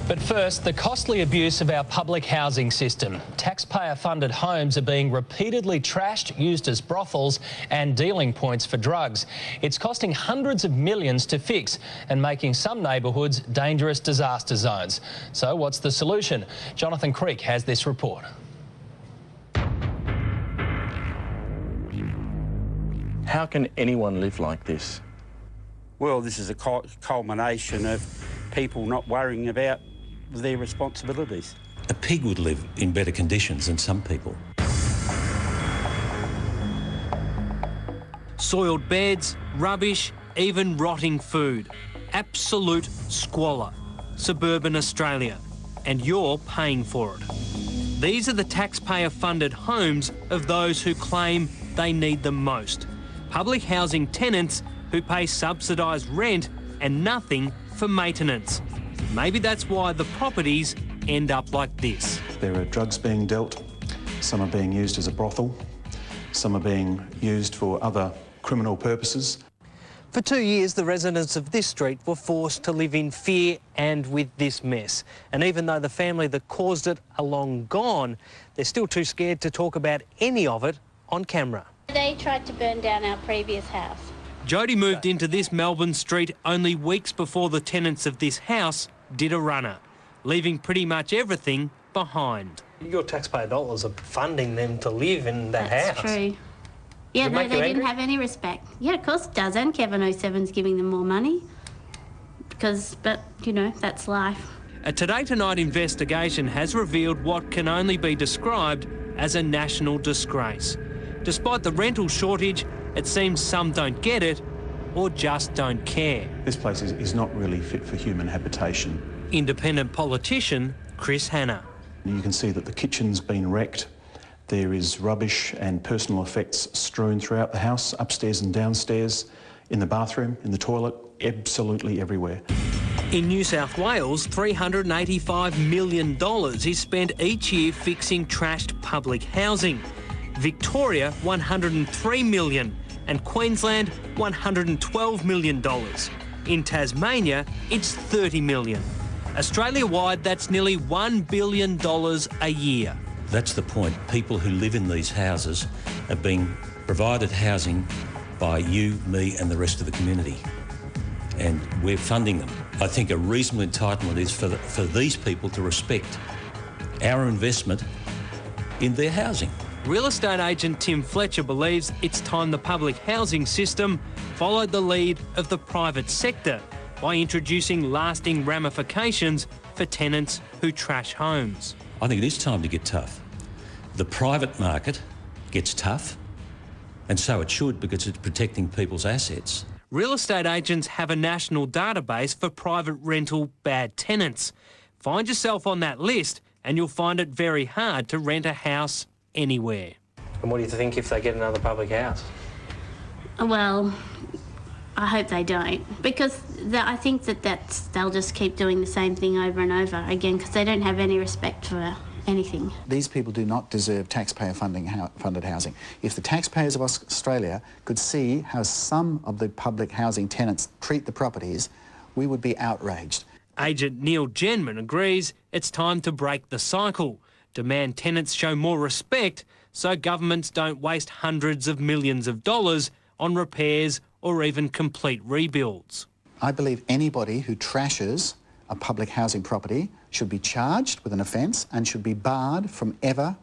But first, the costly abuse of our public housing system. Taxpayer-funded homes are being repeatedly trashed, used as brothels and dealing points for drugs. It's costing hundreds of millions to fix and making some neighbourhoods dangerous disaster zones. So what's the solution? Jonathan Creek has this report. How can anyone live like this? Well, this is a culmination of people not worrying about their responsibilities. A pig would live in better conditions than some people. Soiled beds, rubbish, even rotting food. Absolute squalor. Suburban Australia. And you're paying for it. These are the taxpayer-funded homes of those who claim they need them most. Public housing tenants who pay subsidised rent and nothing for maintenance. Maybe that's why the properties end up like this. There are drugs being dealt, some are being used as a brothel, some are being used for other criminal purposes. For 2 years, the residents of this street were forced to live in fear and with this mess. And even though the family that caused it are long gone, they're still too scared to talk about any of it on camera. They tried to burn down our previous house. Jody moved into this Melbourne street only weeks before the tenants of this house did a runner, leaving pretty much everything behind. Your taxpayer dollars are funding them to live in that house. That's true. Yeah, no, they didn't have any respect. Yeah, of course it does, and Kevin 07's giving them more money. But, you know, that's life. A Today Tonight investigation has revealed what can only be described as a national disgrace. Despite the rental shortage, it seems some don't get it or just don't care. This place is not really fit for human habitation. Independent politician Chris Hanna. You can see that the kitchen's been wrecked. There is rubbish and personal effects strewn throughout the house, upstairs and downstairs, in the bathroom, in the toilet, absolutely everywhere. In New South Wales, $385 million is spent each year fixing trashed public housing. Victoria, $103 million, and Queensland, $112 million. In Tasmania, it's $30 million. Australia-wide, that's nearly $1 billion a year. That's the point. People who live in these houses are being provided housing by you, me and the rest of the community. And we're funding them. I think a reasonable entitlement is for these people to respect our investment in their housing. Real estate agent Tim Fletcher believes it's time the public housing system followed the lead of the private sector by introducing lasting ramifications for tenants who trash homes. I think it is time to get tough. The private market gets tough, and so it should, because it's protecting people's assets. Real estate agents have a national database for private rental bad tenants. Find yourself on that list and you'll find it very hard to rent a house anywhere. And what do you think if they get another public house? Well, I hope they don't, because I think they'll just keep doing the same thing over and over again, because they don't have any respect for anything. These people do not deserve taxpayer-funded housing. If the taxpayers of Australia could see how some of the public housing tenants treat the properties, we would be outraged. Agent Neil Genman agrees it's time to break the cycle, demand tenants show more respect so governments don't waste hundreds of millions of dollars on repairs or even complete rebuilds. I believe anybody who trashes a public housing property should be charged with an offence and should be barred from ever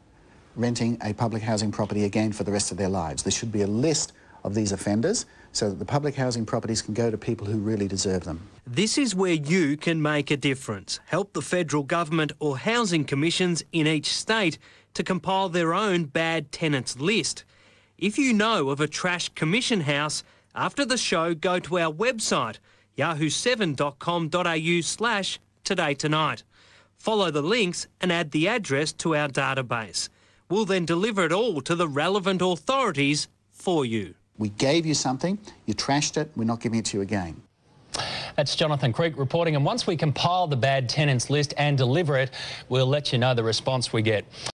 renting a public housing property again for the rest of their lives. There should be a list of these offenders so that the public housing properties can go to people who really deserve them. This is where you can make a difference. Help the federal government or housing commissions in each state to compile their own bad tenants list. If you know of a trash commission house, after the show, go to our website, yahoo7.com.au/todaytonight. Follow the links and add the address to our database. We'll then deliver it all to the relevant authorities for you. We gave you something, you trashed it, we're not giving it to you again. That's Jonathan Creek reporting, and once we compile the bad tenants list and deliver it, we'll let you know the response we get.